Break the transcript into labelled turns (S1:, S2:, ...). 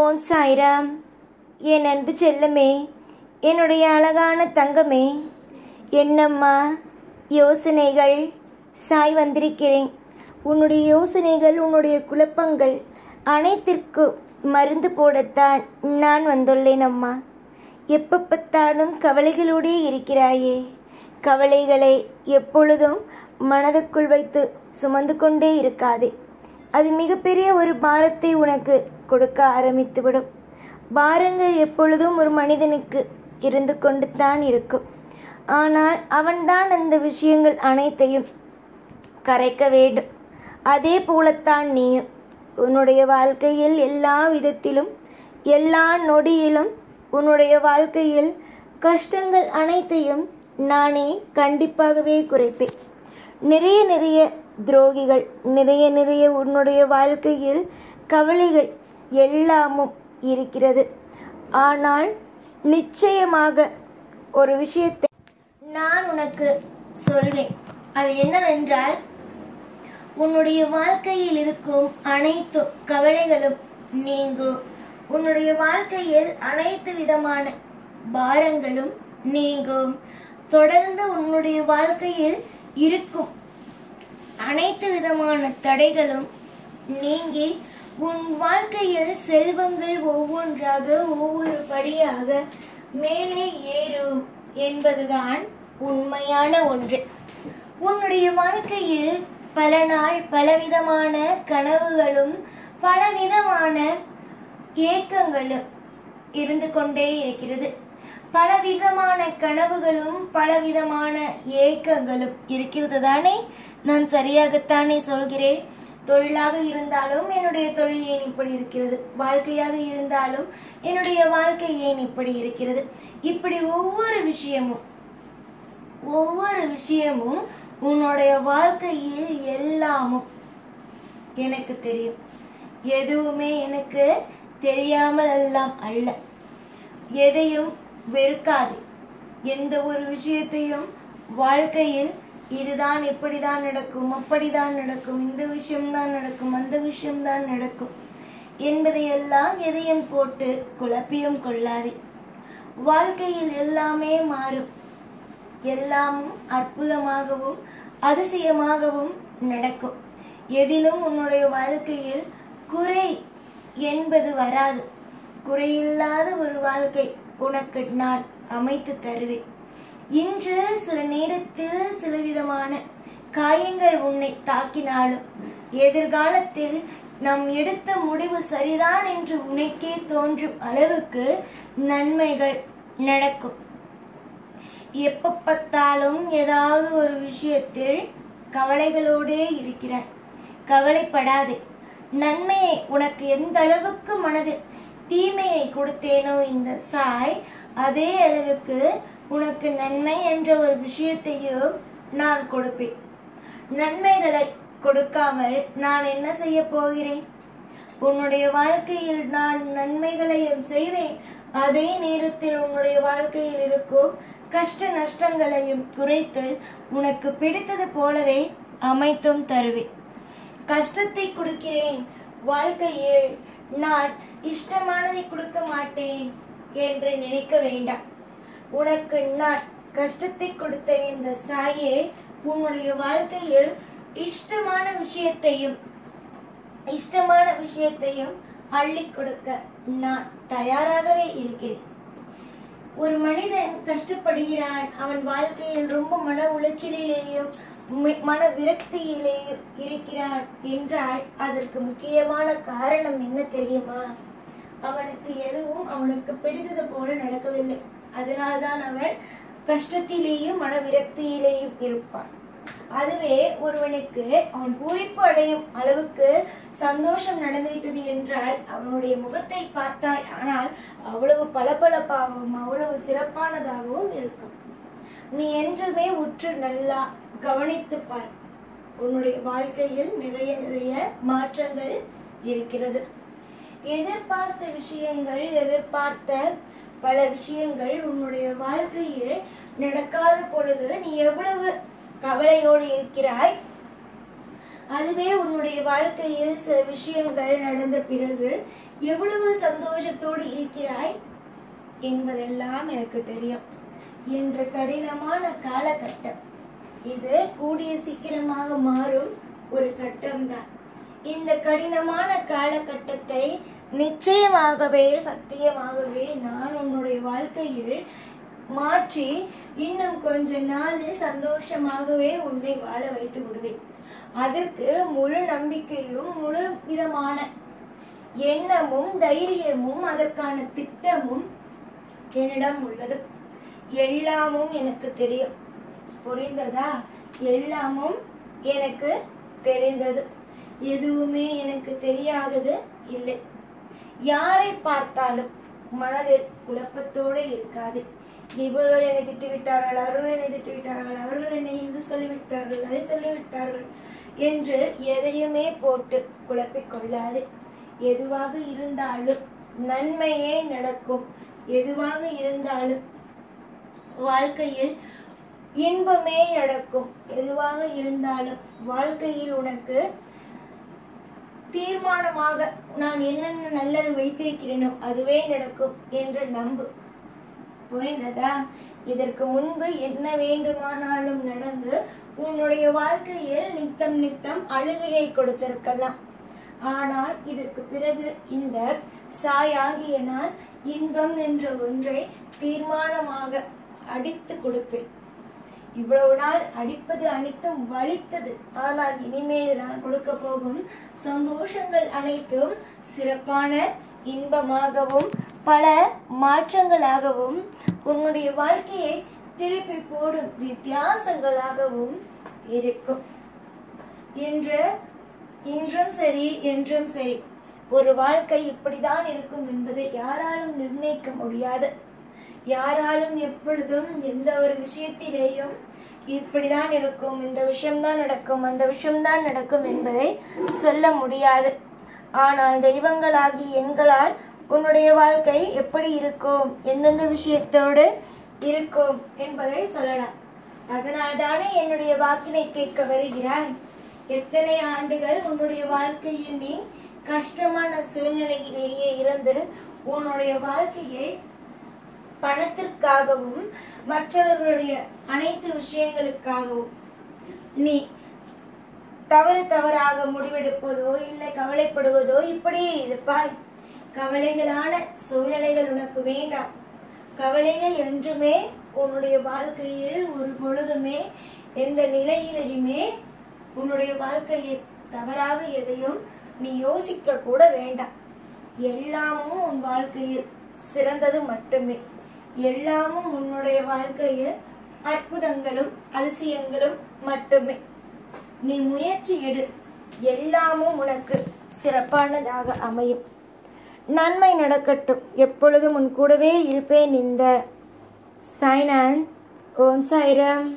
S1: ஓம் சாய்ராம். என் அன்பு செல்லமே, என்னுடைய அழகான தங்கமே, என்னம்மா யோசனைகள்? சாய் வந்திருக்கிறேன். உன்னுடைய யோசனைகள், உன்னுடைய குழப்பங்கள் அனைத்திற்கும் மருந்து போடத்தான் நான் வந்துள்ளேன் அம்மா. எப்போ பார்த்தாலும் கவலைகளோடே இருக்கிறாயே. கவலைகளை எப்பொழுதும் மனதுக்குள் வைத்து சுமந்து கொண்டே இருக்காதே. அது மிகப்பெரிய ஒரு பாரத்தை உனக்கு கொடுக்க ஆரம்பித்துவிடும். பாரங்கள் எப்பொழுதும் ஒரு மனிதனுக்கு இருந்து கொண்டு தான் இருக்கும். ஆனால் அவன்தான் அந்த விஷயங்கள் அனைத்தையும் கரைக்க வேண்டும். அதே போலத்தான் நீயும் உன்னுடைய வாழ்க்கையில் எல்லா விதத்திலும், எல்லா நொடியிலும் உன்னுடைய வாழ்க்கையில் கஷ்டங்கள் அனைத்தையும் நானே கண்டிப்பாகவே குறைப்பேன். நிறைய துரோகிகள், நிறைய உன்னுடைய வாழ்க்கையில் கவலைகள் எல்லாமும் இருக்கிறது. ஆனால் நிச்சயமாக ஒரு விஷயத்தை நான் உனக்கு சொல்வேன். அது என்னவென்றால், உன்னுடைய வாழ்க்கையில் இருக்கும் அனைத்து கவலைகளும் நீங்கும். உன்னுடைய வாழ்க்கையில் அனைத்து விதமான பாரங்களும் நீங்கும். தொடர்ந்து உன்னுடைய வாழ்க்கையில் இருக்கும் அனைத்து விதமான தடைகளும் நீங்கி உன் வாழ்க்கையில் செல்வங்கள் ஒவ்வொன்றாக ஒவ்வொரு படியாக மேலே ஏறும் என்பதுதான் உண்மையான ஒன்று. உன்னுடைய வாழ்க்கையில் பல நாள் பலவிதமான கனவுகளும் பலவிதமான ஏக்கங்களும் இருந்து கொண்டே இருக்கிறது. பலவிதமான கனவுகளும் பலவிதமான ஏக்கங்களும் இருக்கிறது தானே? நான் சரியாகத்தானே சொல்கிறேன்? தொழிலாக இருந்தாலும் என்னுடைய தொழில் ஏன் இப்படி இருக்கிறது, வாழ்க்கையாக இருந்தாலும் என்னுடைய வாழ்க்கை ஏன் இப்படி இருக்கிறது, இப்படி ஒவ்வொரு விஷயமும் உன்னுடைய வாழ்க்கையில் எல்லாமும் எனக்கு தெரியும். எதுவுமே எனக்கு தெரியாமல் எல்லாம் அல்ல. எதையும் வெறுக்காது. எந்த ஒரு விஷயத்தையும் வாழ்க்கையில் இதுதான், இப்படிதான் நடக்கும், அப்படிதான் நடக்கும், இந்த விஷயம்தான் நடக்கும், அந்த விஷயம்தான் நடக்கும் என்பதையெல்லாம் எதையும் போட்டு குழப்பியும் கொள்ளாதே. வாழ்க்கையில் எல்லாமே மாறும். எல்லாமும் அற்புதமாகவும் அதிசயமாகவும் நடக்கும். எதிலும் உன்னுடைய வாழ்க்கையில் குறை என்பது வராது. குறையில்லாத ஒரு வாழ்க்கை உனக்கு நான் அமைத்து தருவேன். இன்று சில நேரத்தில் சில விதமான காயங்கள் உன்னை தாக்கினாலும் எதிர்காலத்தில் நாம் எடுத்த முடிவு சரிதான் என்று உனக்கே தோன்றும் அளவுக்கு நன்மைகள் நடக்கும். எப்ப பார்த்தாலும் ஏதாவது ஒரு விஷயத்தில் கவலைகளோடே இருக்கிறாய். கவலைப்படாதே. நன்மையை உனக்கு எந்த அளவுக்கு மனதில் தீமையை கொடுத்தேனோ இந்த சாய், அதே அளவுக்கு உனக்கு நன்மை என்ற ஒரு விஷயத்தையும் நான் கொடுப்பேன். நன்மைகளை கொடுக்காமல் நான் என்ன செய்ய போகிறேன்? உன்னுடைய வாழ்க்கையில் நான் நன்மைகளையும் செய்வேன். அதே நேரத்தில் உன்னுடைய வாழ்க்கையில் இருக்கும் கஷ்ட நஷ்டங்களையும் குறைத்து உனக்கு பிடித்தது போலவே அமைத்தும் தருவேன். கஷ்டத்தை கொடுக்கிறேன், வாழ்க்கையில் நான் இஷ்டமானதை கொடுக்க மாட்டேன் என்று நினைக்க வேண்டாம். உனக்கு நான் கஷ்டத்தை கொடுத்த இந்த சாயே உன்னுடைய வாழ்க்கையில் இஷ்டமான விஷயத்தையும் அள்ளி கொடுக்க நான் தயாராகவே இருக்கிறேன். ஒரு மனிதன் கஷ்டப்படுகிறான், அவன் வாழ்க்கையில் ரொம்ப மன உளைச்சலிலேயும் மன விரக்தியிலேயும் இருக்கிறான் என்றால் அதற்கு முக்கியமான காரணம் என்ன தெரியுமா? அவனுக்கு எதுவும் அவனுக்கு பிடித்தது போல நடக்கவில்லை. அதனால்தான் அவன் கஷ்டத்திலேயும் மன விரக்தியிலேயும் இருப்பான். அதுவே ஒருவனுக்கு அவன் பூரிப்பு அடையும் அளவுக்கு சந்தோஷம் நடந்துவிட்டது என்றால் அவனுடைய முகத்தை பார்த்தாய், ஆனால் அவ்வளவு பளபளப்பாகவும் அவ்வளவு சிறப்பானதாகவும் இருக்கும். நீ என்றுமே உற்று நல்லா கவனித்து பார். உன்னுடைய வாழ்க்கையில் நிறைய மாற்றங்கள் இருக்கிறது. எதிர்பார்த்த விஷயங்கள், எதிர்பார்த்த பல விஷயங்கள் உன்னுடைய வாழ்க்கையில் நடக்காத பொழுது நீ எவ்வளவு கவலையோடு இருக்கிறாய். அதுவே உன்னுடைய வாழ்க்கையில் சில விஷயங்கள் நடந்த பிறகு எவ்வளவு சந்தோஷத்தோடு இருக்கிறாய் என்பதெல்லாம் எனக்கு தெரியும். என்ற கடினமான காலகட்டம் இது கூடிய சீக்கிரமாக மாறும் ஒரு கட்டம்தான். இந்த கடினமான காலகட்டத்தை நிச்சயமாகவே சத்தியமாகவே நான் உன்னுடைய வாழ்க்கையில் மாற்றி இன்னும் கொஞ்ச நாளில் சந்தோஷமாகவே உன்னை வாழ வைத்து விடுவேன். அதற்கு முழு நம்பிக்கையும் முழு விதமான எண்ணமும் தைரியமும் அதற்கான திட்டமும் என்னிடம் உள்ளது. எல்லாமும் எனக்கு தெரியும். புரிந்ததா? எல்லாமும் எனக்கு தெரிந்தது. எதுவுமே எனக்கு தெரியாதது இல்லை. யாரை பார்த்தாலும் மனதில் குழப்பத்தோடு இருக்காது. இவர்கள் என்னை திட்டுவிட்டார்கள், அவர்கள் என்னை திட்டுவிட்டார்கள், அவர்கள் என்னை இது சொல்லிவிட்டார்கள், அதை சொல்லிவிட்டார்கள் என்று எதையுமே போட்டு குழப்பிக் கொள்ளாது. எதுவாக இருந்தாலும் நன்மையே நடக்கும். எதுவாக இருந்தாலும் வாழ்க்கையில் இன்பமே நடக்கும். எதுவாக இருந்தாலும் வாழ்க்கையில் உனக்கு தீர்மானமாக நான் என்னென்ன நல்லது வைத்திருக்கிறேனோ அதுவே நடக்கும் என்று நம்பு. புரிந்ததா? இதற்கு முன்பு என்ன வேண்டுமானாலும் நடந்து உன்னுடைய வாழ்க்கையில் நித்தம் நித்தம் அழுகையை கொடுத்திருக்கலாம். ஆனால் இதற்கு பிறகு இந்த சாயாகிய நான் இன்பம் என்ற ஒன்றை தீர்மானமாக அடித்து கொடுப்பேன். இவ்வளவு நாள் அடிப்பது அனைத்தும் வலித்தது. ஆனால் இனிமேல் நான் கொடுக்க போகும் சந்தோஷங்கள் அனைத்தும் சிறப்பான இன்பமாகவும் பல மாற்றங்களாகவும் உன்னுடைய வாழ்க்கையை திருப்பி போடும் வித்தியாசங்களாகவும் இருக்கும். இன்றும் சரி என்றும் சரி ஒரு வாழ்க்கை இப்படிதான் இருக்கும் என்பதை யாராலும் நிர்ணயிக்க முடியாது. யாராலும் எப்பொழுதும் எந்த ஒரு விஷயத்திலேயும் இப்படிதான் இருக்கும், இந்த விஷயம்தான் நடக்கும், அந்த விஷயம்தான் நடக்கும் என்பதை சொல்ல முடியாது. ஆனால் தெய்வங்களாகி எங்களால் உன்னுடைய வாழ்க்கை எப்படி இருக்கும், எந்தெந்த விஷயத்தோடு இருக்கும் என்பதை சொல்லலாம். அதனால் தானே என்னுடைய வாக்கினை கேட்க வருகிறாய். எத்தனை ஆண்டுகள் உன்னுடைய வாழ்க்கையில் நீ கஷ்டமான சூழ்நிலையிலேயே இருந்து உன்னுடைய வாழ்க்கையை பணத்திற்காகவும் மற்றவர்களுடைய அனைத்து விஷயங்களுக்காகவும் நீ தவறாக முடிவெடுப்பதோ இல்லை கவலைப்படுவதோ இப்படியே இருப்பாய். கவலைகளான சூழ்நிலைகள் உனக்கு வேண்டாம். கவலைகள் என்றுமே உன்னுடைய வாழ்க்கையில் ஒரு பொழுதுமே எந்த நிலையிலையுமே உன்னுடைய வாழ்க்கையை தவறாக எதையும் நீ யோசிக்க கூட வேண்டாம். எல்லாமும் உன் வாழ்க்கையில் சிறந்தது மட்டுமே. எல்லாமும் உன்னுடைய வாழ்க்கையில் அற்புதங்களும் அதிசயங்களும் மட்டுமே. நீ முயற்சி எடு. எல்லாமும் உனக்கு சிறப்பானதாக அமையும். நன்மை நடக்கட்டும். எப்பொழுதும் உன் கூடவே இருப்பேன். இந்த சாய்நாத். ஓம் சாய்ராம்.